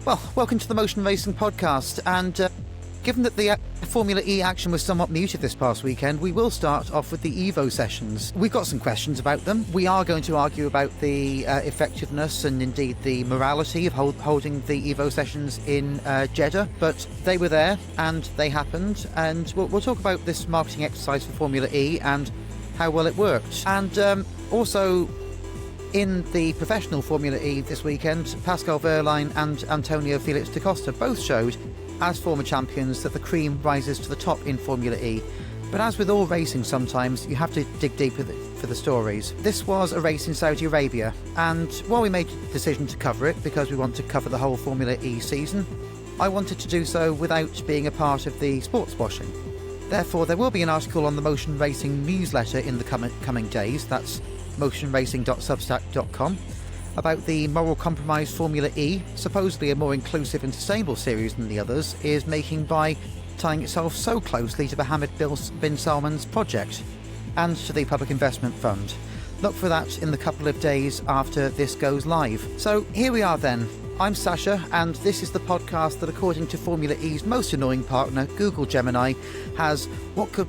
Well, welcome to the Motion Racing Podcast, and given that the Formula E action was somewhat muted this past weekend, we will start off with the Evo Sessions. We've got some questions about them. We are going to argue about the effectiveness and indeed the morality of holding the Evo Sessions in Jeddah, but they were there and they happened, and we'll talk about this marketing exercise for Formula E and how well it worked. And also, in the professional Formula E this weekend, Pascal Wehrlein and Antonio Felix da Costa both showed, as former champions, that the cream rises to the top in Formula E. But as with all racing, sometimes you have to dig deeper for the stories. This was a race in Saudi Arabia, and while we made the decision to cover it because we want to cover the whole Formula E season, I wanted to do so without being a part of the sportswashing. Therefore, there will be an article on the Motion Racing newsletter in the coming days. That's motionracing.substack.com, about the moral compromise Formula E, supposedly a more inclusive and sustainable series than the others, is making by tying itself so closely to Mohammed bin Salman's project and to the Public Investment Fund. Look for that in the couple of days after this goes live. So here we are then. I'm Sascha, and this is the podcast that, according to Formula E's most annoying partner, Google Gemini, has what could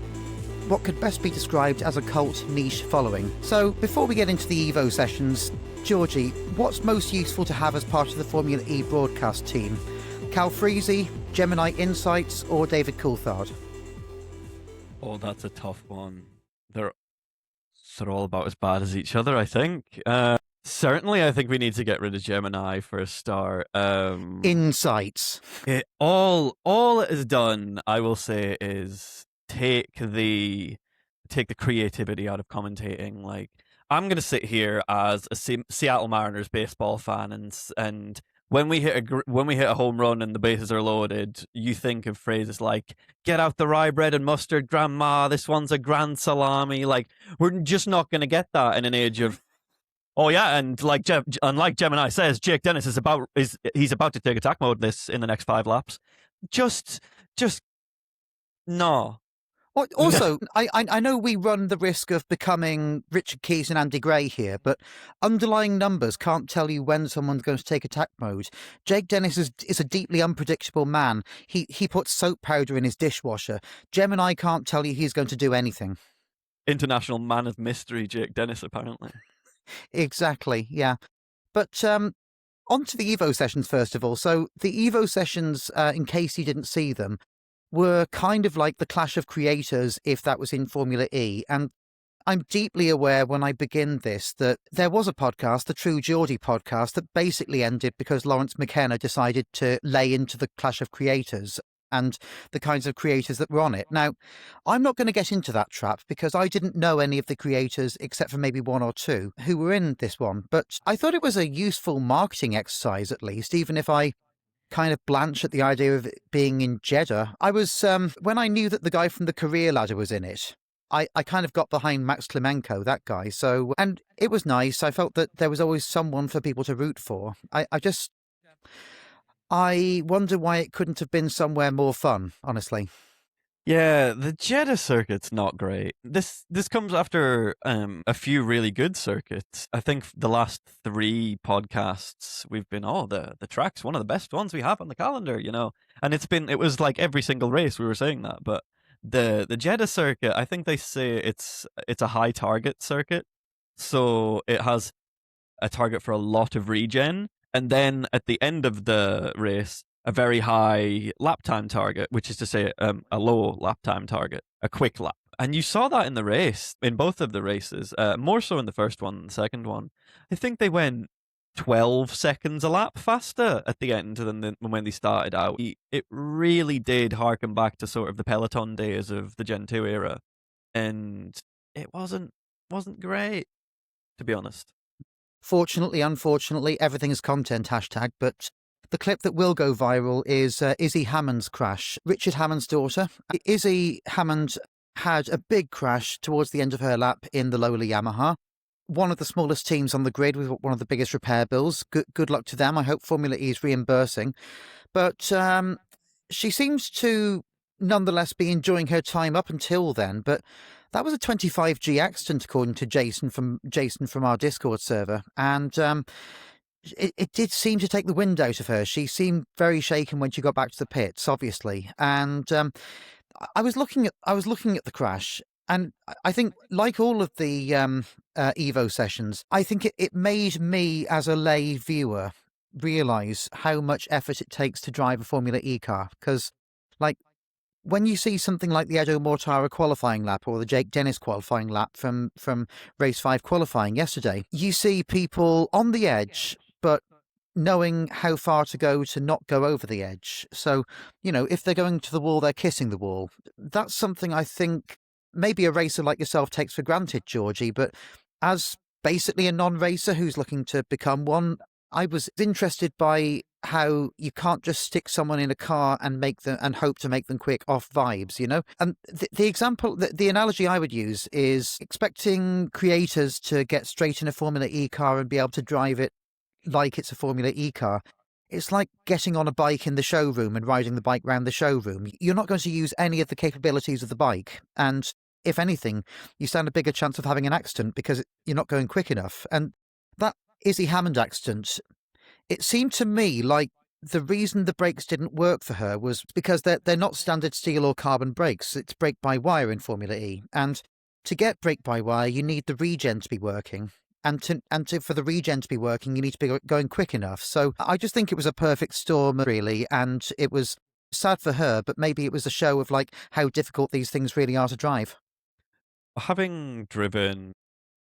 best be described as a cult niche following. So before we get into the Evo Sessions, Georgie, what's most useful to have as part of the Formula E broadcast team? Cal Freese, Gemini Insights, or David Coulthard? Oh, that's a tough one. They're all about as bad as each other, I think. Certainly, I think we need to get rid of Gemini for a start. Insights. All it has done, I will say, is take the creativity out of commentating. Like, I'm gonna sit here as a Seattle Mariners baseball fan, and when we hit a home run and the bases are loaded, you think of phrases like "get out the rye bread and mustard, grandma. This one's a grand salami." Like, we're just not gonna get that in an age of. Oh yeah, and like Gemini says, Jake Dennis is about to take attack mode in the next 5 laps. Just no. Also, I know we run the risk of becoming Richard Keys and Andy Gray here, but underlying numbers can't tell you when someone's going to take attack mode. Jake Dennis is a deeply unpredictable man. He puts soap powder in his dishwasher. Gemini can't tell you he's going to do anything. International man of mystery, Jake Dennis, apparently. Exactly, yeah. But on to the Evo Sessions first of all. So the Evo Sessions, in case you didn't see them, were kind of like the Clash of Creators if that was in Formula E. And I'm deeply aware when I begin this that there was a podcast, the True Geordie podcast, that basically ended because Lawrence McKenna decided to lay into the Clash of Creators and the kinds of creators that were on it. Now, I'm not going to get into that trap because I didn't know any of the creators except for maybe one or two who were in this one. But I thought it was a useful marketing exercise, at least, even if I kind of blanch at the idea of it being in Jeddah. I was, when I knew that the guy from the Career Ladder was in it, I kind of got behind Max Klemenko, that guy. So, and it was nice. I felt that there was always someone for people to root for. I wonder why it couldn't have been somewhere more fun, honestly. Yeah, the Jeddah circuit's not great. This comes after a few really good circuits. I think the last 3 podcasts we've been, the track's one of the best ones we have on the calendar, you know. And it was like every single race we were saying that. But the Jeddah circuit, I think they say it's a high target circuit. So it has a target for a lot of regen. And then at the end of the race, a very high lap time target, which is to say a low lap time target, a quick lap. And you saw that in the race, in both of the races, more so in the first one than the second one. I think they went 12 seconds a lap faster at the end than when they started out. It really did harken back to sort of the Peloton days of the Gen 2 era. And it wasn't great, to be honest. Fortunately, unfortunately, everything's content hashtag, but the clip that will go viral is Izzy Hammond's crash. Richard Hammond's daughter. Izzy Hammond had a big crash towards the end of her lap in the lowly Yamaha. One of the smallest teams on the grid with one of the biggest repair bills. Good luck to them. I hope Formula E is reimbursing. But she seems to nonetheless be enjoying her time up until then. But that was a 25G accident, according to Jason from our Discord server. And it did seem to take the wind out of her. She seemed very shaken when she got back to the pits, obviously. And I was looking at the crash, and I think, like all of the Evo sessions, I think it made me, as a lay viewer, realise how much effort it takes to drive a Formula E car. Because, like, when you see something like the Edo Mortara qualifying lap or the Jake Dennis qualifying lap from race 5 qualifying yesterday, you see people on the edge, but knowing how far to go to not go over the edge. So, if they're going to the wall, they're kissing the wall. That's something I think maybe a racer like yourself takes for granted, Georgie, but as basically a non-racer who's looking to become one, I was interested by how you can't just stick someone in a car and make them and hope to make them quick off vibes, And the example, the analogy I would use is expecting creators to get straight in a Formula E car and be able to drive it like it's a Formula E car. It's like getting on a bike in the showroom and riding the bike around the showroom. You're not going to use any of the capabilities of the bike. And if anything, you stand a bigger chance of having an accident because you're not going quick enough. And that Izzy Hammond accident, it seemed to me like the reason the brakes didn't work for her was because they're not standard steel or carbon brakes. It's brake-by-wire in Formula E. And to get brake-by-wire, you need the regen to be working. And for the regen to be working, you need to be going quick enough. So I just think it was a perfect storm, really. And it was sad for her, but maybe it was a show of like how difficult these things really are to drive. Having driven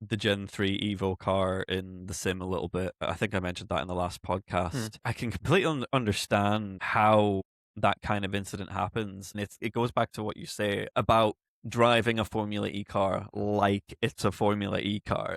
the Gen 3 Evo car in the sim a little bit, I think I mentioned that in the last podcast, I can completely understand how that kind of incident happens. And it goes back to what you say about driving a Formula E car like it's a Formula E car.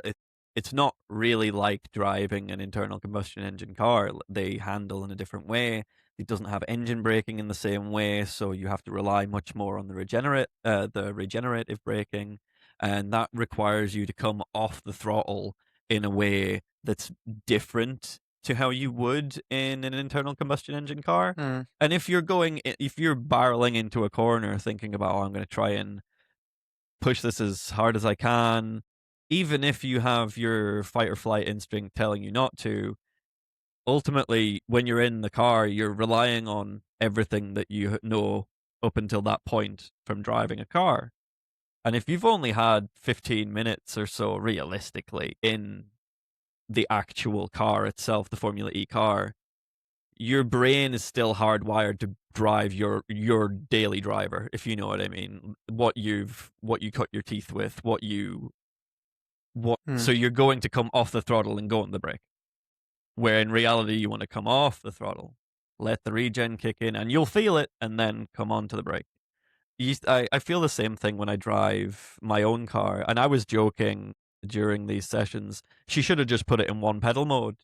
It's not really like driving an internal combustion engine car. They handle in a different way. It doesn't have engine braking in the same way, so you have to rely much more on the regenerative braking, and that requires you to come off the throttle in a way that's different to how you would in an internal combustion engine car. And if you're barreling into a corner thinking about, I'm going to try and push this as hard as I can, even if you have your fight or flight instinct telling you not to, ultimately, when you're in the car, you're relying on everything that you know up until that point from driving a car. And if you've only had 15 minutes or so, realistically, in the actual car itself, the Formula E car, your brain is still hardwired to drive your daily driver, if you know what I mean. What you cut your teeth with, so you're going to come off the throttle and go on the brake. Where in reality you want to come off the throttle, let the regen kick in, and you'll feel it, and then come on to the brake. I feel the same thing when I drive my own car, and I was joking during these sessions. She should have just put it in one pedal mode,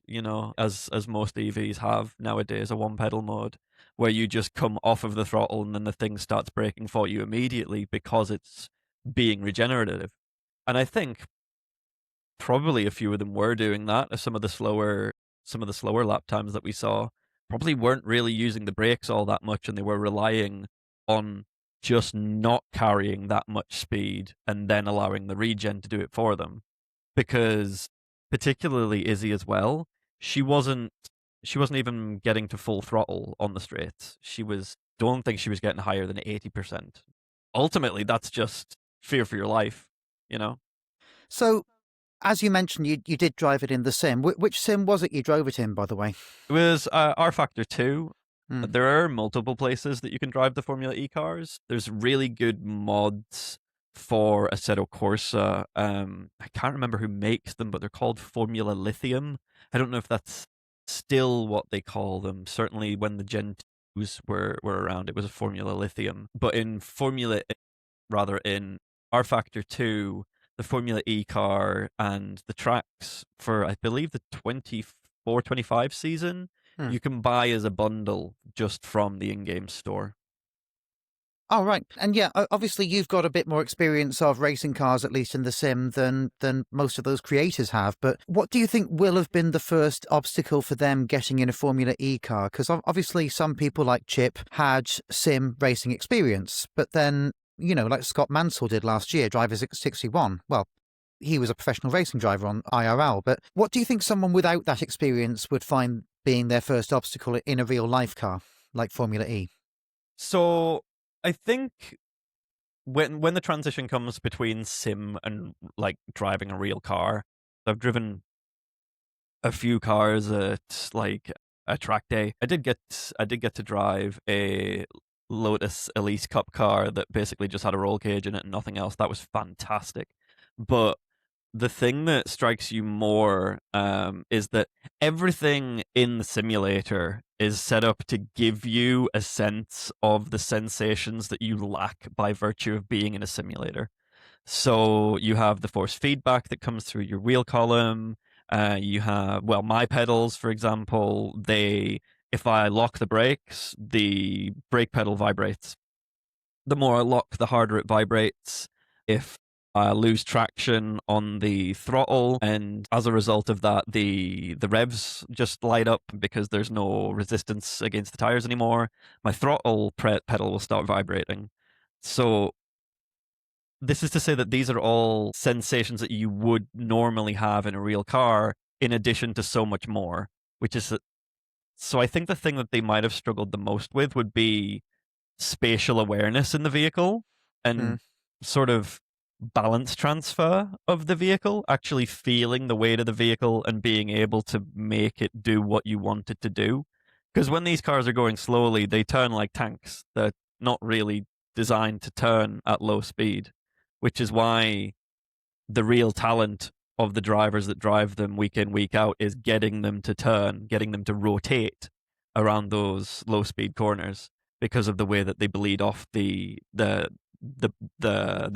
as most EVs have nowadays, a one pedal mode where you just come off of the throttle and then the thing starts braking for you immediately because it's being regenerative. And I think probably a few of them were doing that. Some of the slower lap times that we saw probably weren't really using the brakes all that much, and they were relying on just not carrying that much speed and then allowing the regen to do it for them. Because particularly Izzy as well, she wasn't even getting to full throttle on the straights. Don't think she was getting higher than 80%. Ultimately, that's just fear for your life, So, as you mentioned, you did drive it in the sim. Which sim was it you drove it in, by the way? It was R Factor 2. There are multiple places that you can drive the Formula E cars. There's really good mods for Assetto Corsa. I can't remember who makes them, but they're called Formula Lithium. I don't know if that's still what they call them. Certainly when the Gen 2s were around, it was a Formula Lithium. But in R Factor 2, the Formula E car and the tracks for, I believe, the 24-25 season, you can buy as a bundle just from the in-game store. Oh, right. And yeah, obviously you've got a bit more experience of racing cars, at least in the sim, than most of those creators have. But what do you think will have been the first obstacle for them getting in a Formula E car? Because obviously some people like Chip had sim racing experience, but then, like Scott Mansell did last year, Driver 61. Well, he was a professional racing driver on IRL. But what do you think someone without that experience would find being their first obstacle in a real life car like Formula E? So I think when the transition comes between sim and like driving a real car, I've driven a few cars at like a track day. I did get to drive a Lotus Elise Cup car that basically just had a roll cage in it and nothing else. That was fantastic. But the thing that strikes you more is that everything in the simulator is set up to give you a sense of the sensations that you lack by virtue of being in a simulator. So you have the force feedback that comes through your wheel column. You have, well, my pedals, for example, if I lock the brakes, the brake pedal vibrates. The more I lock, the harder it vibrates. If I lose traction on the throttle, and as a result of that, the revs just light up because there's no resistance against the tires anymore. My throttle pedal will start vibrating. So this is to say that these are all sensations that you would normally have in a real car, in addition to so much more. Which is so I think the thing that they might have struggled the most with would be spatial awareness in the vehicle Mm. and sort of balance transfer of the vehicle, actually feeling the weight of the vehicle and being able to make it do what you want it to do. Because when these cars are going slowly, they turn like tanks. They're not really designed to turn at low speed, which is why the real talent of the drivers that drive them week in, week out is getting them to turn, getting them to rotate around those low speed corners because of the way that they bleed off the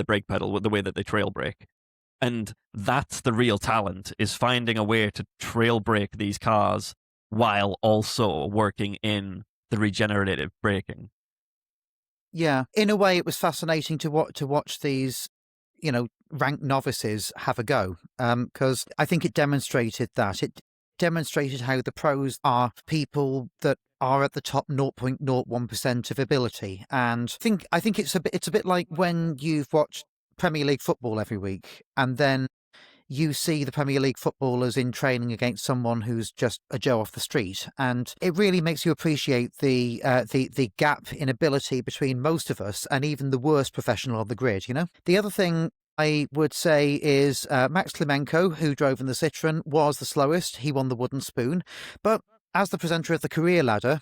brake pedal with the way that they trail brake. And that's the real talent, is finding a way to trail brake these cars while also working in the regenerative braking. Yeah, in a way, it was fascinating to watch these, ranked novices have a go, because I think it demonstrated that how the pros are people that are at the top 0.01% of ability, and I think it's a bit like when you've watched Premier League football every week, and then you see the Premier League footballers in training against someone who's just a Joe off the street, and it really makes you appreciate the gap in ability between most of us and even the worst professional on the grid. The other thing I would say is Max Klimenko, who drove in the Citroen, was the slowest. He won the wooden spoon, but as the presenter of the career ladder,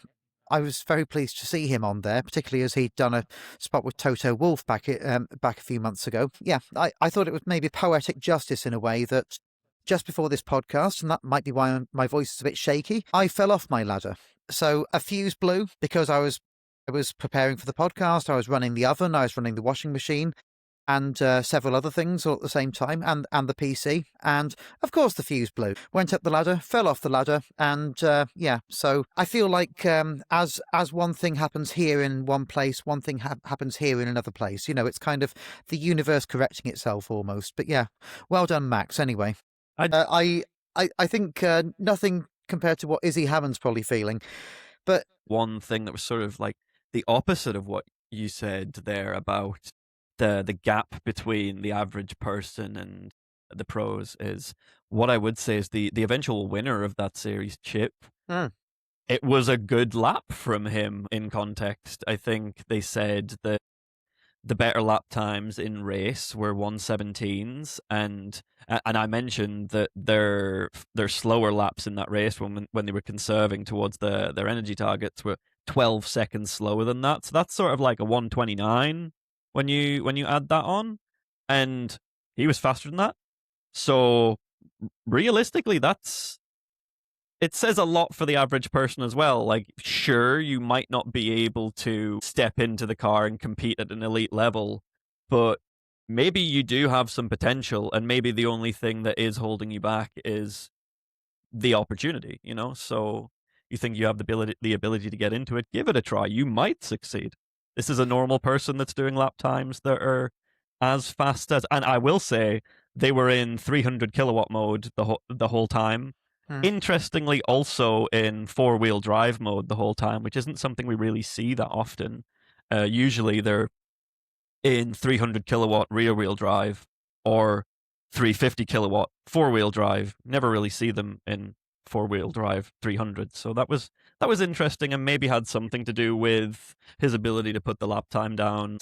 I was very pleased to see him on there, particularly as he'd done a spot with Toto Wolff back a few months ago. Yeah, I thought it was maybe poetic justice in a way that just before this podcast, and that might be why my voice is a bit shaky, I fell off my ladder. So a fuse blew because I was preparing for the podcast. I was running the oven. I was running the washing machine, and several other things all at the same time, and the PC. And of course the fuse blew. Went up the ladder, fell off the ladder, and yeah. So I feel like as one thing happens here in one place, one thing happens here in another place. It's kind of the universe correcting itself almost. But yeah, well done, Max. Anyway, I think nothing compared to what Izzy Hammond's probably feeling. But one thing that was sort of like the opposite of what you said there about the gap between the average person and the pros is, what I would say is the eventual winner of that series, Chip. It was a good lap from him in context. I think they said that the better lap times in race were 1:17s, and I mentioned that their slower laps in that race when they were conserving towards their energy targets were 12 seconds slower than that. So that's sort of like a 1:29 when you add that on, and he was faster than that. So realistically, it says a lot for the average person as well. Like, sure, you might not be able to step into the car and compete at an elite level, but maybe you do have some potential, and maybe the only thing that is holding you back is the opportunity, So you think you have the ability to get into it, give it a try. You might succeed. This is a normal person that's doing lap times that are as fast as, and I will say they were in 300 kilowatt mode the whole time. Interestingly, also in four-wheel drive mode the whole time, which isn't something we really see that often. Usually they're in 300 kilowatt rear-wheel drive or 350 kilowatt 4-wheel drive. Never really see them in 4-wheel drive 300. So that was interesting, and maybe had something to do with his ability to put the lap time down.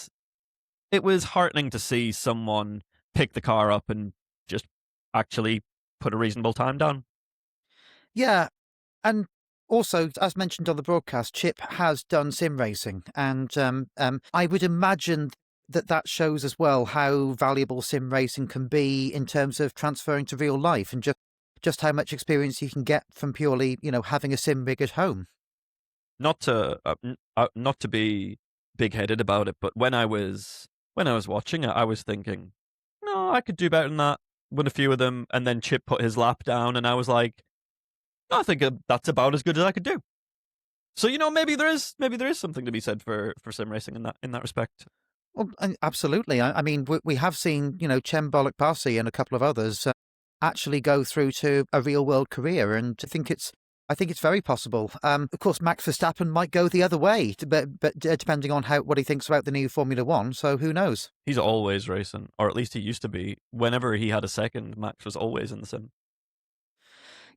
It was heartening to see someone pick the car up and just actually put a reasonable time down. Yeah, and also, as mentioned on the broadcast, Chip has done sim racing, and I would imagine that that shows as well how valuable sim racing can be in terms of transferring to real life, and just how much experience you can get from purely, having a sim rig at home. Not to be big-headed about it, but when I was watching it, I was thinking, no, I could do better than that. Win a few of them, and then Chip put his lap down, and I was like, no, I think that's about as good as I could do. So maybe there is something to be said for sim racing in that respect. Well, absolutely. I mean, we have seen, Cem Bollock Barsi and a couple of others actually go through to a real world career, and I think it's very possible. Of course, Max Verstappen might go the other way, but depending on what he thinks about the new Formula One, so who knows? He's always racing, or at least he used to be. Whenever he had a second, Max was always in the sim.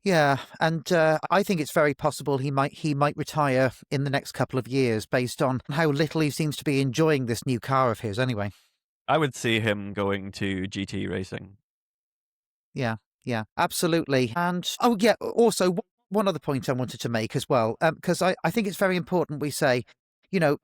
Yeah, and I think it's very possible he might retire in the next couple of years based on how little he seems to be enjoying this new car of his. Anyway. I would see him going to GT racing. Yeah, yeah, absolutely. And oh yeah, also one other point I wanted to make as well, because I think it's very important we say,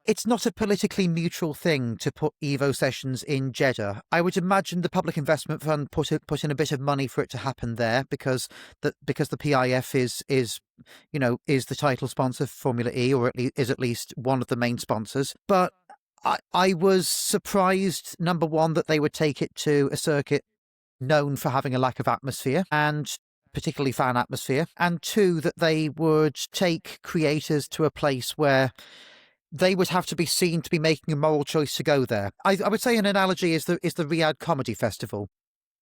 it's not a politically neutral thing to put Evo Sessions in Jeddah. I would imagine the Public Investment Fund put in a bit of money for it to happen there because the PIF is the title sponsor for Formula E, or is at least one of the main sponsors. But I was surprised, number one, that they would take it to a circuit known for having a lack of atmosphere, and particularly fan atmosphere, and two, that they would take creators to a place where they would have to be seen to be making a moral choice to go there. I would say an analogy is the Riyadh Comedy Festival.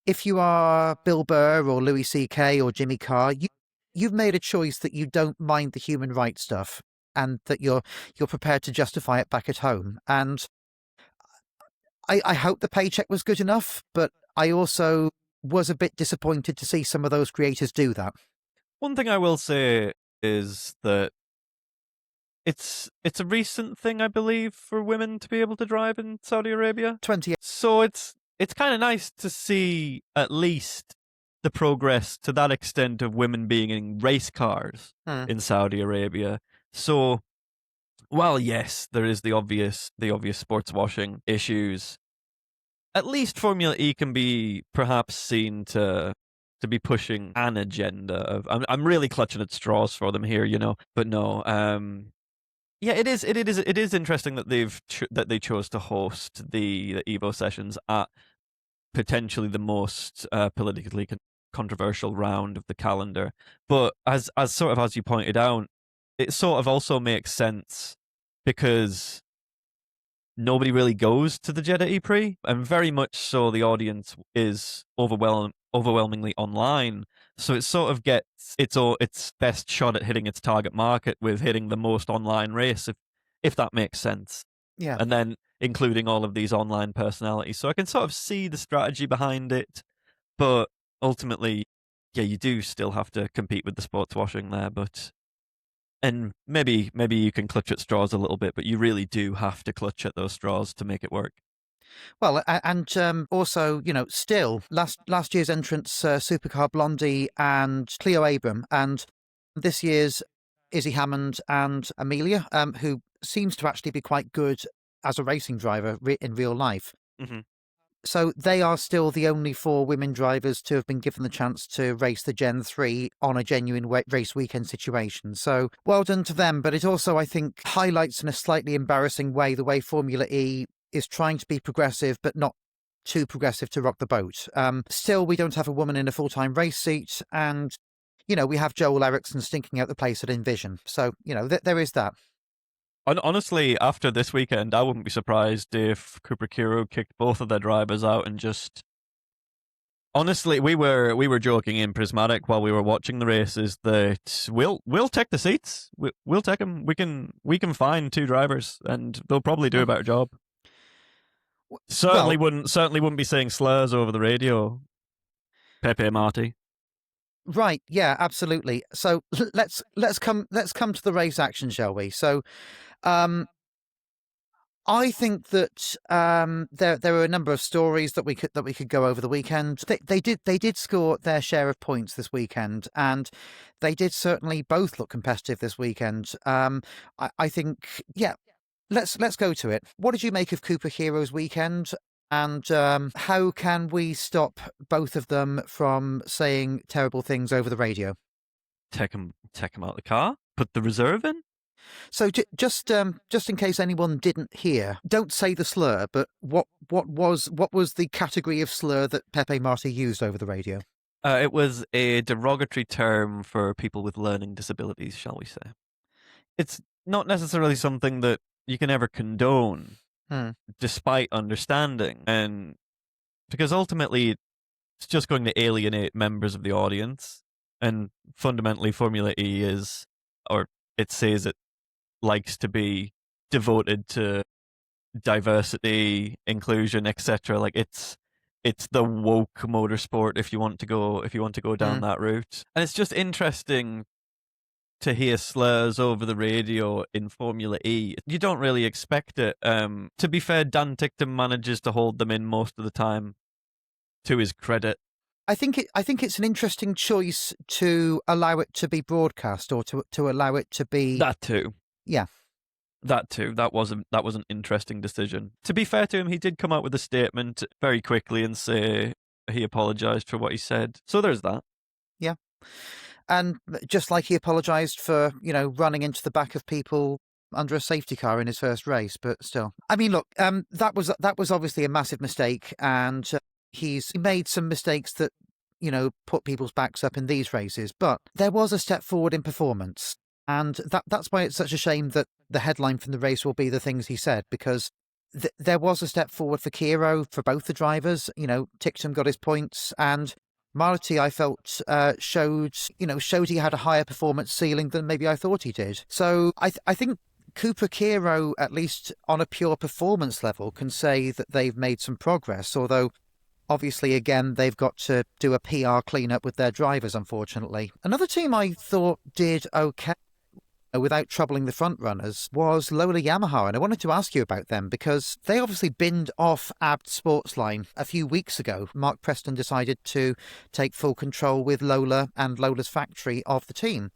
If you are Bill Burr or Louis C.K. or Jimmy Carr, you've made a choice that you don't mind the human rights stuff, and that you're prepared to justify it back at home. And I hope the paycheck was good enough, but I also was a bit disappointed to see some of those creators do that. One thing I will say is that it's a recent thing, I believe, for women to be able to drive in Saudi Arabia. 20. So it's kind of nice to see at least the progress to that extent of women being in race cars in Saudi Arabia. So while yes, there is the obvious sports washing issues, at least Formula E can be perhaps seen to be pushing an agenda of. I'm really clutching at straws for them here, but no. Yeah, it is interesting that they chose to host the Evo Sessions at potentially the most politically controversial round of the calendar. But as sort of as you pointed out, it sort of also makes sense because nobody really goes to the Jeddah E-Prix, and very much so the audience is overwhelmingly online. So it sort of gets its best shot at hitting its target market with hitting the most online race, if that makes sense. Yeah. And then including all of these online personalities. So I can sort of see the strategy behind it, but ultimately, yeah, you do still have to compete with the sports washing there, and maybe you can clutch at straws a little bit, but you really do have to clutch at those straws to make it work. Well, and also, still last year's entrants, Supercar Blondie and Cleo Abram, and this year's Izzy Hammond and Amelia, who seems to actually be quite good as a racing driver in real life. Mm-hmm. So they are still the only 4 women drivers to have been given the chance to race the Gen 3 on a genuine race weekend situation. So well done to them. But it also, I think, highlights in a slightly embarrassing way the way Formula E is trying to be progressive, but not too progressive to rock the boat. Still, we don't have a woman in a full-time race seat. And, we have Joel Eriksson stinking out the place at Envision. So, there is that. Honestly, after this weekend, I wouldn't be surprised if Cooper Kiro kicked both of their drivers out and just. Honestly, we were joking in Prismatic while we were watching the races that we'll take the seats. We'll take them. We can find 2 drivers, and they'll probably do a better job. Certainly wouldn't be saying slurs over the radio. Pepe Marti. Right, yeah, absolutely. So let's come to the race action, shall we? So I think that there were a number of stories that we could go over the weekend. They did score their share of points this weekend, and they did certainly both look competitive this weekend. I think, yeah, let's go to it. What did you make of Cooper Hero's weekend? And how can we stop both of them from saying terrible things over the radio? Take him out of the car. Put the reserve in. So just in case anyone didn't hear, don't say the slur, but what was the category of slur that Pepe Marti used over the radio? It was a derogatory term for people with learning disabilities, shall we say. It's not necessarily something that you can ever condone, despite understanding. And because ultimately it's just going to alienate members of the audience. And fundamentally, Formula E is, or it says it likes to be devoted to diversity, inclusion, etc. Like it's the woke motorsport if you want to go down that route. And it's just interesting to hear slurs over the radio in Formula E. You don't really expect it. To be fair, Dan Ticktum manages to hold them in most of the time, to his credit. I think it's an interesting choice to allow it to be broadcast, or to allow it to be that too. Yeah. That too. That was an interesting decision. To be fair to him, he did come out with a statement very quickly and say he apologized for what he said. So there's that. Yeah. And just like he apologized for, running into the back of people under a safety car in his first race, but still. I mean, look, that was obviously a massive mistake, and he's made some mistakes that, put people's backs up in these races, but there was a step forward in performance. And that's why it's such a shame that the headline from the race will be the things he said, because there was a step forward for Kiro, for both the drivers. Ticktum got his points, and Marti, I felt, showed he had a higher performance ceiling than maybe I thought he did. So I think Cooper Kiro, at least on a pure performance level, can say that they've made some progress, although obviously, again, they've got to do a PR cleanup with their drivers, unfortunately. Another team I thought did okay without troubling the front runners was Lola Yamaha, and I wanted to ask you about them because they obviously binned off Abt Sportsline a few weeks ago. Mark Preston decided to take full control with Lola and Lola's factory of the team.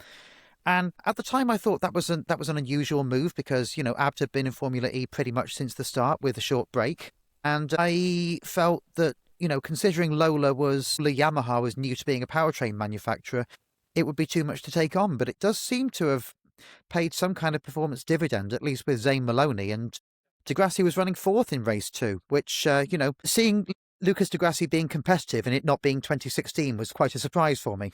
And at the time, I thought that was an unusual move because, Abt had been in Formula E pretty much since the start with a short break. And I felt that, considering Yamaha was new to being a powertrain manufacturer, it would be too much to take on. But it does seem to have paid some kind of performance dividend, at least with Zane Maloney, and Degrassi was running fourth in race 2, which, seeing Lucas Degrassi being competitive and it not being 2016 was quite a surprise for me.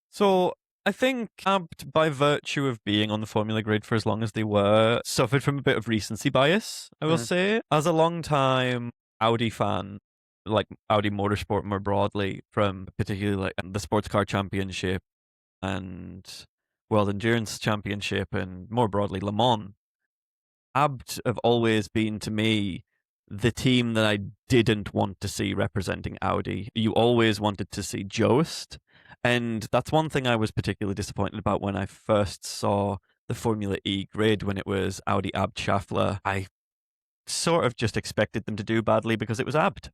So I think Abt, by virtue of being on the Formula grid for as long as they were, suffered from a bit of recency bias, I will say. As a long-time Audi fan, like Audi Motorsport more broadly, from particularly like the Sports Car Championship and World Endurance Championship and more broadly Le Mans, Abt have always been to me the team that I didn't want to see representing Audi. You always wanted to see Joest, and that's one thing I was particularly disappointed about when I first saw the Formula E grid when it was Audi, Abt, Schaeffler. I sort of just expected them to do badly because it was Abt.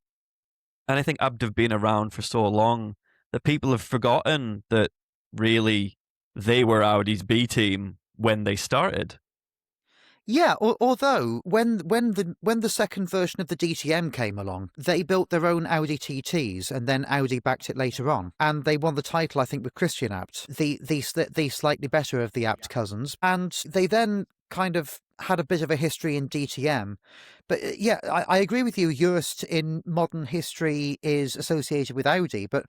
And I think Abt have been around for so long that people have forgotten that really they were Audi's B team when they started. Yeah, although when the second version of the DTM came along, they built their own Audi TTs, and then Audi backed it later on, and they won the title, I think, with Christian Abt, the slightly better of the Abt cousins, and they then kind of had a bit of a history in DTM. But yeah, I agree with you. Joest in modern history is associated with Audi, but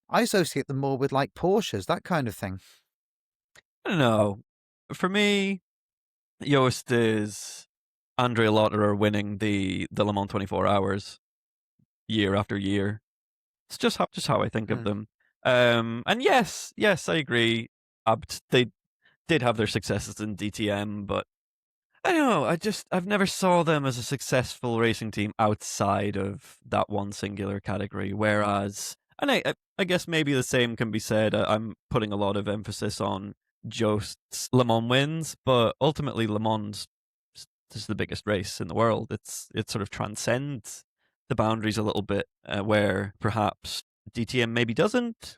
I associate them more with like Porsches, that kind of thing. I don't know. For me, Joest is Andrea Lotterer winning the Le Mans 24 Hours year after year. It's just how I think of them. And yes, I agree. Abt, they did have their successes in DTM, but I don't know. I've never saw them as a successful racing team outside of that one singular category. Whereas And I guess maybe the same can be said. I'm putting a lot of emphasis on Jost's Le Mans wins, but ultimately Le Mans is the biggest race in the world. It sort of transcends the boundaries a little bit, where perhaps DTM maybe doesn't.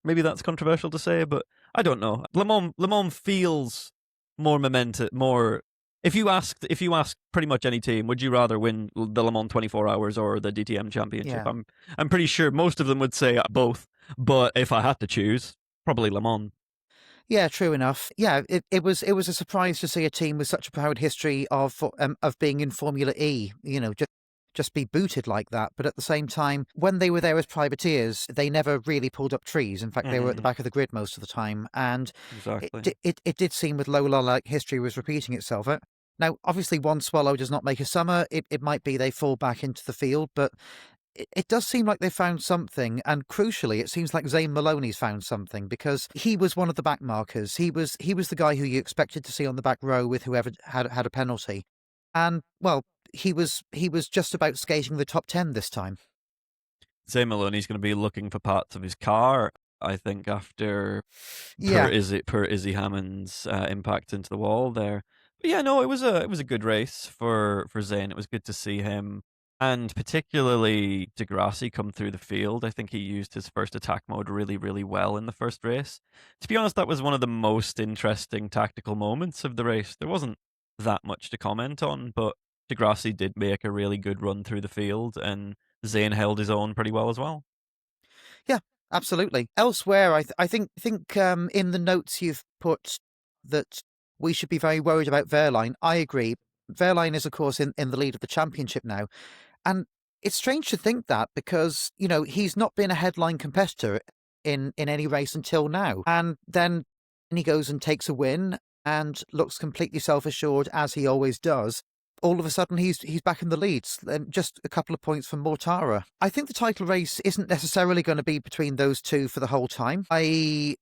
Maybe that's controversial to say, but I don't know. Le Mans feels more momentous, more. If you ask pretty much any team, would you rather win the Le Mans 24 Hours or the DTM Championship? Yeah. I'm pretty sure most of them would say both. But if I had to choose, probably Le Mans. Yeah, true enough. Yeah, it was a surprise to see a team with such a proud history of being in Formula E. You know, just be booted like that. But at the same time, when they were there as privateers, they never really pulled up trees. In fact, they were at the back of the grid most of the time. And exactly. it did seem with Lola like history was repeating itself. Now, obviously, one swallow does not make a summer. It might be they fall back into the field, but it does seem like they found something, and crucially, it seems like Zane Maloney's found something, because he was one of the back markers. He was the guy who you expected to see on the back row with whoever had a penalty, and well, he was just about skating the top 10 this time. Zane Maloney's going to be looking for parts of his car, I think, after per Izzy Hammond's impact into the wall there. But yeah, no, it was a good race for Zane. It was good to see him. And particularly Degrassi come through the field. I think he used his first attack mode really, really well in the first race. To be honest, that was one of the most interesting tactical moments of the race. There wasn't that much to comment on, but Degrassi did make a really good run through the field, and Zane held his own pretty well as well. Yeah, absolutely. Elsewhere, I think in the notes you've put that we should be very worried about Wehrlein. I agree. Wehrlein is, of course, in the lead of the championship now. And it's strange to think that because, you know, he's not been a headline competitor in any race until now. And then he goes and takes a win and looks completely self-assured, as he always does. All of a sudden, he's back in the leads, just a couple of points from Mortara. I think the title race isn't necessarily going to be between those two for the whole time. I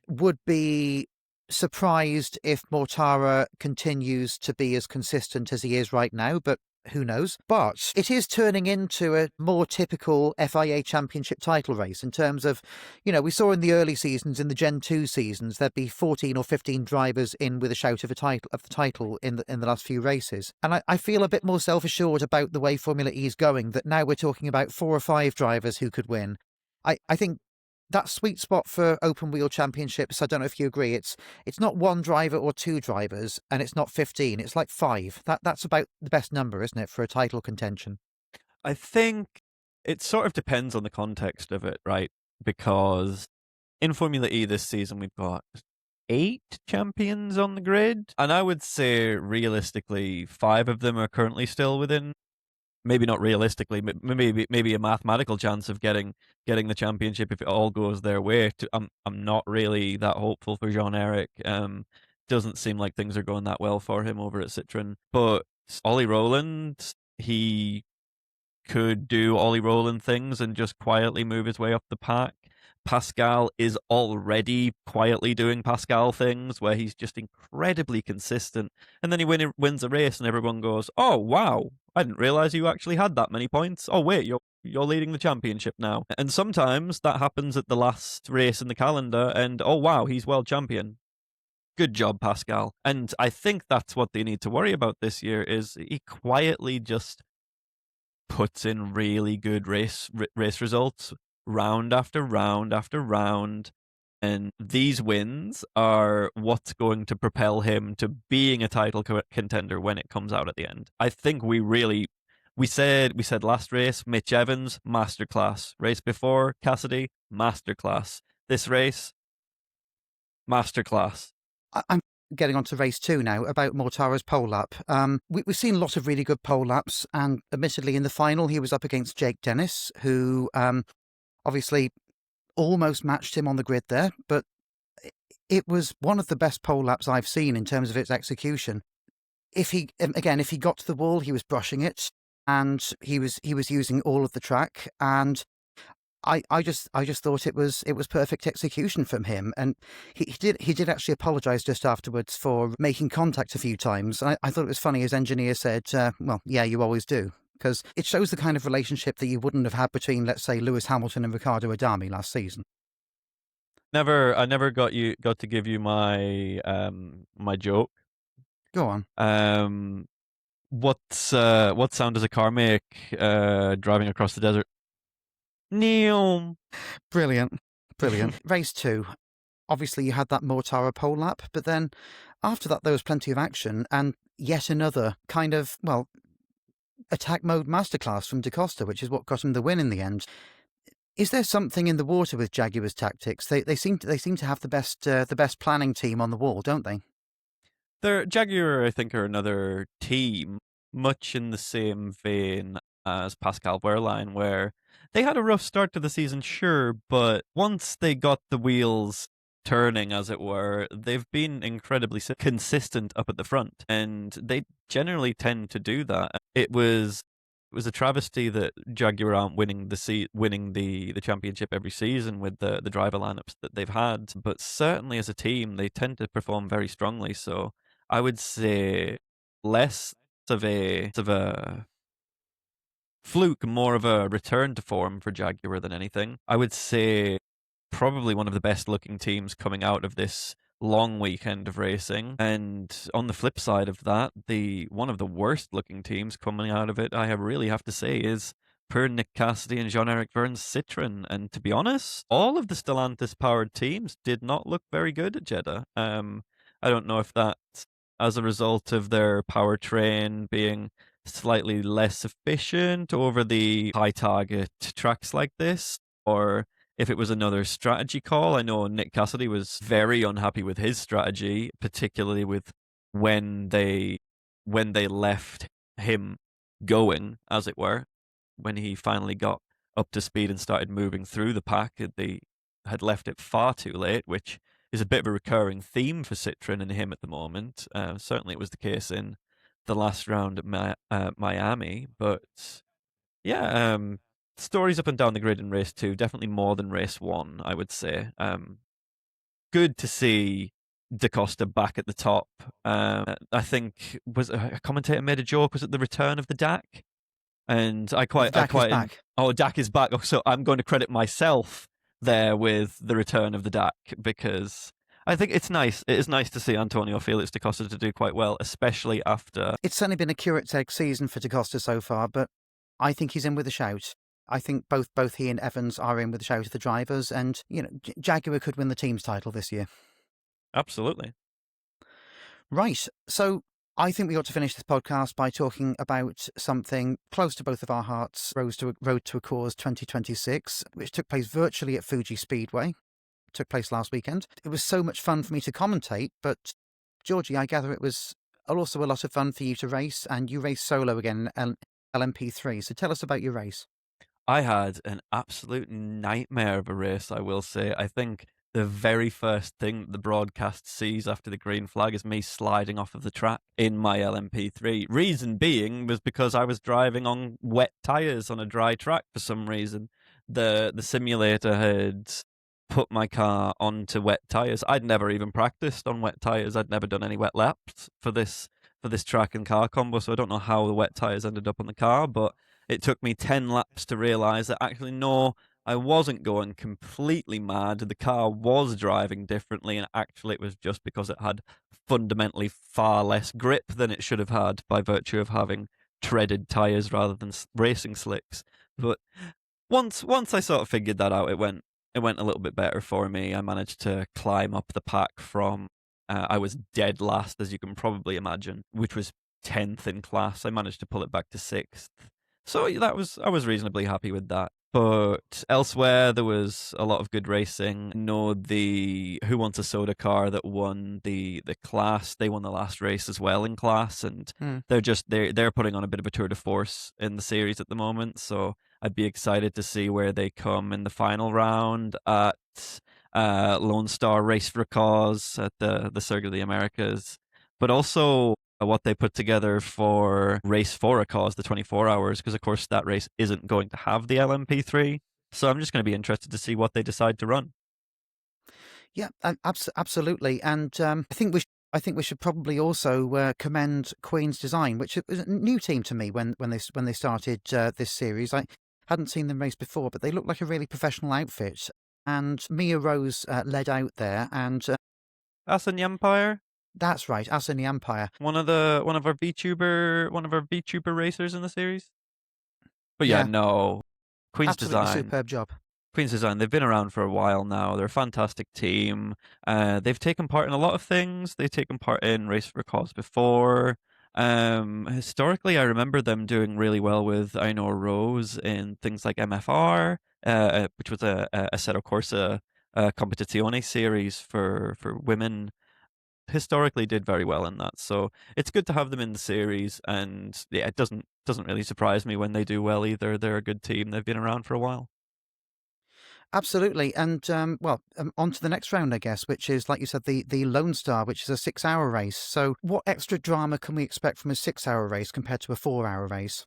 would be surprised if Mortara continues to be as consistent as he is right now, but who knows? But it is turning into a more typical FIA Championship title race in terms of, you know, we saw in the early seasons, in the Gen 2 seasons, there'd be 14 or 15 drivers in with a shout of the title in the last few races. And I feel a bit more self-assured about the way Formula E is going, that now we're talking about 4 or 5 drivers who could win. I think that sweet spot for open wheel championships, I don't know if you agree, it's not 1 driver or 2 drivers, and it's not 15, it's like 5. That's about the best number, isn't it, for a title contention? I think it sort of depends on the context of it, right? Because in Formula E this season, we've got 8 champions on the grid, and I would say realistically 5 of them are currently still within, maybe not realistically, but maybe a mathematical chance of getting the championship if it all goes their way. I'm not really that hopeful for Jean-Eric. Doesn't seem like things are going that well for him over at Citroën. But Ollie Rowland, he could do Ollie Rowland things and just quietly move his way up the pack. Pascal is already quietly doing Pascal things where he's just incredibly consistent. And then he wins a race and everyone goes, oh, wow, I didn't realize you actually had that many points. Oh, wait, you're leading the championship now. And sometimes that happens at the last race in the calendar and, oh, wow, he's world champion. Good job, Pascal. And I think that's what they need to worry about this year is he quietly just puts in really good race results round after round after round, and these wins are what's going to propel him to being a title contender when it comes out at the end. I think we said last race, Mitch Evans, masterclass. Race before, Cassidy, masterclass. This race, masterclass. I'm getting on to race 2 now, about Mortara's pole lap. We've seen a lot of really good pole laps, and admittedly in the final he was up against Jake Dennis, who obviously almost matched him on the grid there, but it was one of the best pole laps I've seen in terms of its execution. If he got to the wall, he was brushing it, and he was using all of the track, and I just thought it was perfect execution from him, and he did actually apologise just afterwards for making contact a few times. I thought it was funny. His engineer said, "Well, yeah, you always do," because it shows the kind of relationship that you wouldn't have had between, let's say, Lewis Hamilton and Riccardo Adami last season. I never got to give you my my joke. Go on. What sound does a car make driving across the desert? Neom. Brilliant. Race 2. Obviously, you had that Mortara pole lap, but then after that, there was plenty of action and yet another kind of, well, attack mode masterclass from Da Costa, which is what got him the win in the end. Is there something in the water with Jaguar's tactics? They seem to have the best planning team on the wall, don't they? Jaguar, I think, are another team, much in the same vein as Pascal Wehrlein, where they had a rough start to the season, sure, but once they got the wheels turning, as it were, they've been incredibly consistent up at the front, and they generally tend to do that. It was a travesty that Jaguar aren't winning the championship every season with the driver lineups that they've had, but certainly as a team, they tend to perform very strongly. So I would say less of a fluke, more of a return to form for Jaguar than anything. I would say probably one of the best looking teams coming out of this long weekend of racing. And on the flip side of that, one of the worst looking teams coming out of it, really have to say, is per Nick Cassidy and Jean-Eric Vergne's Citroën. And to be honest, all of the Stellantis powered teams did not look very good at Jeddah. I don't know if that's as a result of their powertrain being slightly less efficient over the high target tracks like this, or if it was another strategy call. I know Nick Cassidy was very unhappy with his strategy, particularly with when they left him going, as it were, when he finally got up to speed and started moving through the pack. They had left it far too late, which is a bit of a recurring theme for Citroën and him at the moment. Certainly it was the case in the last round at Miami, but yeah, stories up and down the grid in race 2, definitely more than race 1, I would say. Good to see Da Costa back at the top. I think was a commentator made a joke. Was it the return of the DAC? And I quite Is back. Oh, DAC is back. Oh, so I'm going to credit myself there with the return of the DAC, because I think it's nice. It is nice to see Antonio Felix Da Costa to do quite well, especially after. It's certainly been a Curatex season for Da Costa so far, but I think he's in with a shout. I think both he and Evans are in with a shout of the drivers, and Jaguar could win the team's title this year. Absolutely. Right, so I think we ought to finish this podcast by talking about something close to both of our hearts, Road to a Cause 2026, which took place virtually at Fuji Speedway. Took place last weekend. It was so much fun for me to commentate, but Georgie, I gather it was also a lot of fun for you to race, and you raced solo again in LMP3. So tell us about your race. I had an absolute nightmare of a race, I will say. I think the very first thing the broadcast sees after the green flag is me sliding off of the track in my LMP3. Reason being was because I was driving on wet tyres on a dry track for some reason. The simulator had put my car onto wet tyres. I'd never even practiced on wet tyres. I'd never done any wet laps for this track and car combo, so I don't know how the wet tyres ended up on the car, but it took me 10 laps to realise that actually, no, I wasn't going completely mad. The car was driving differently, and actually it was just because it had fundamentally far less grip than it should have had by virtue of having treaded tyres rather than racing slicks. But once I sort of figured that out, it went a little bit better for me. I managed to climb up the pack from I was dead last, as you can probably imagine, which was 10th in class. I managed to pull it back to 6th. So I was reasonably happy with that. But elsewhere, there was a lot of good racing. I know the Who Wants a Soda car that won the class, they won the last race as well in class, and they're putting on a bit of a tour de force in the series at the moment. So I'd be excited to see where they come in the final round at Lone Star Race for a Cause at the Circuit of the Americas, but also what they put together for Race for a Cause, the 24 hours, because of course that race isn't going to have the LMP3. So I'm just going to be interested to see what they decide to run. Yeah, absolutely. And I think we I think we should probably also commend Queen's Design, which was a new team to me when they started this series. I hadn't seen them race before, but they looked like a really professional outfit. And Mia Rose led out there, and Us in the Empire, that's right, us in the Empire. one of our VTuber racers in the series. But yeah, Yeah, no, Queen's absolutely Design. superb job. Queen's Design, they've been around for a while now. They're a fantastic team. They've taken part in a lot of things. They've taken part in Race for a Cause before. Historically, I remember them doing really well with Ainhoa Rose in things like MFR, which was a Assetto Corsa Competizione series for women. Historically, did very well in that. So it's good to have them in the series. And yeah, it doesn't really surprise me when they do well either. They're a good team. They've been around for a while. Absolutely. And, on to the next round, I guess, which is, like you said, the Lone Star, which is a 6-hour race. So what extra drama can we expect from a 6-hour race compared to a 4-hour race?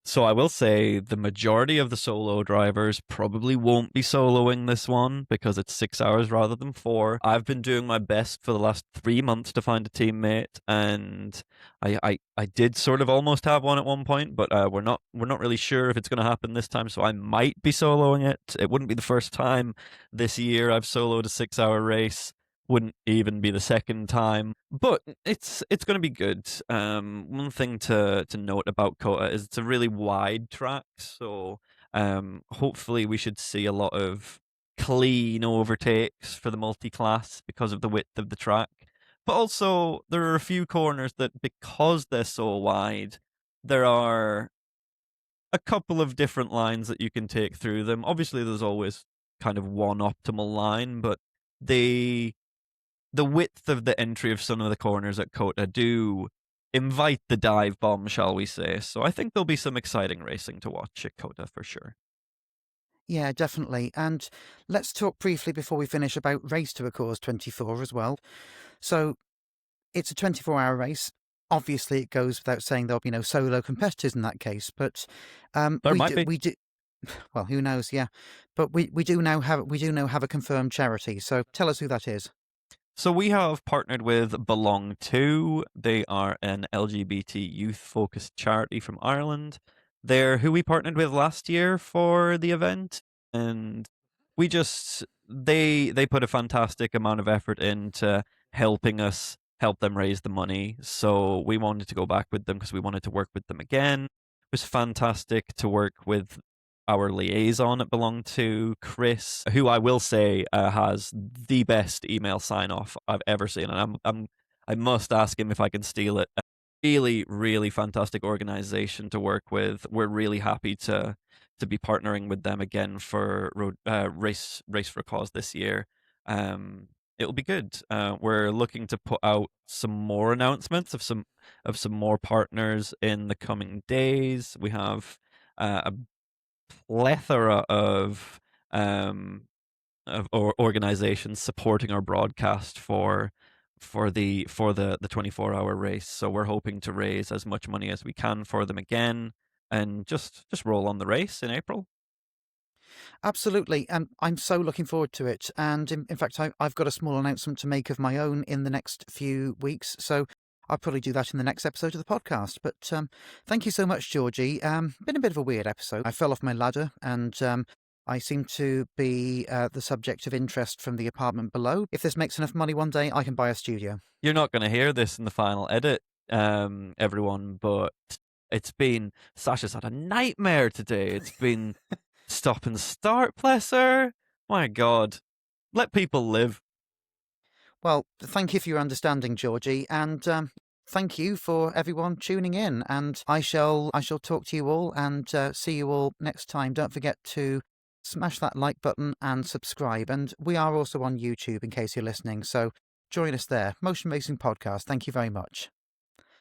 So I will say the majority of the solo drivers probably won't be soloing this one because it's 6 hours rather than 4. I've been doing my best for the last 3 months to find a teammate, and I did sort of almost have one at one point, but we're not really sure if it's going to happen this time. So I might be soloing it. It wouldn't be the first time this year I've soloed a 6-hour race. Wouldn't even be the second time, but it's going to be good. One thing to note about Kota is it's a really wide track, so hopefully we should see a lot of clean overtakes for the multi-class because of the width of the track. But also there are a few corners that, because they're so wide, there are a couple of different lines that you can take through them. Obviously, there's always kind of one optimal line, but the width of the entry of some of the corners at Kota do invite the dive bomb, shall we say. So I think there'll be some exciting racing to watch at Kota for sure. Yeah, definitely. And let's talk briefly before we finish about Race to a Cause 24 as well. So it's a 24-hour race. Obviously, it goes without saying there'll be no solo competitors in that case, but There might be. we do. Well, who knows? Yeah, but we do now have a confirmed charity. So tell us who that is. So we have partnered with Belong To. They are an LGBT youth-focused charity from Ireland. They're who we partnered with last year for the event, and they put a fantastic amount of effort into helping us help them raise the money. So we wanted to go back with them because we wanted to work with them again. It was fantastic to work with our liaison at Belong To, Chris, who I will say has the best email sign off I've ever seen, and I must ask him if I can steal it. Really, really fantastic organization to work with. We're really happy to be partnering with them again for race for a cause this year. It'll be good. We're looking to put out some more announcements of some more partners in the coming days. We have a plethora of organizations supporting our broadcast for the 24-hour race. So we're hoping to raise as much money as we can for them again, and just roll on the race in April. Absolutely, and I'm so looking forward to it. And in fact, I've got a small announcement to make of my own in the next few weeks. So I'll probably do that in the next episode of the podcast. But thank you so much, Georgie. Been a bit of a weird episode. I fell off my ladder, and I seem to be the subject of interest from the apartment below. If this makes enough money one day, I can buy a studio. You're not going to hear this in the final edit, everyone, but Sasha's had a nightmare today. It's been stop and start, bless her. My God. Let people live. Well, thank you for your understanding, Georgie, and thank you for everyone tuning in. And I shall talk to you all and see you all next time. Don't forget to smash that like button and subscribe. And we are also on YouTube in case you're listening. So join us there. Motion Racing Podcast. Thank you very much.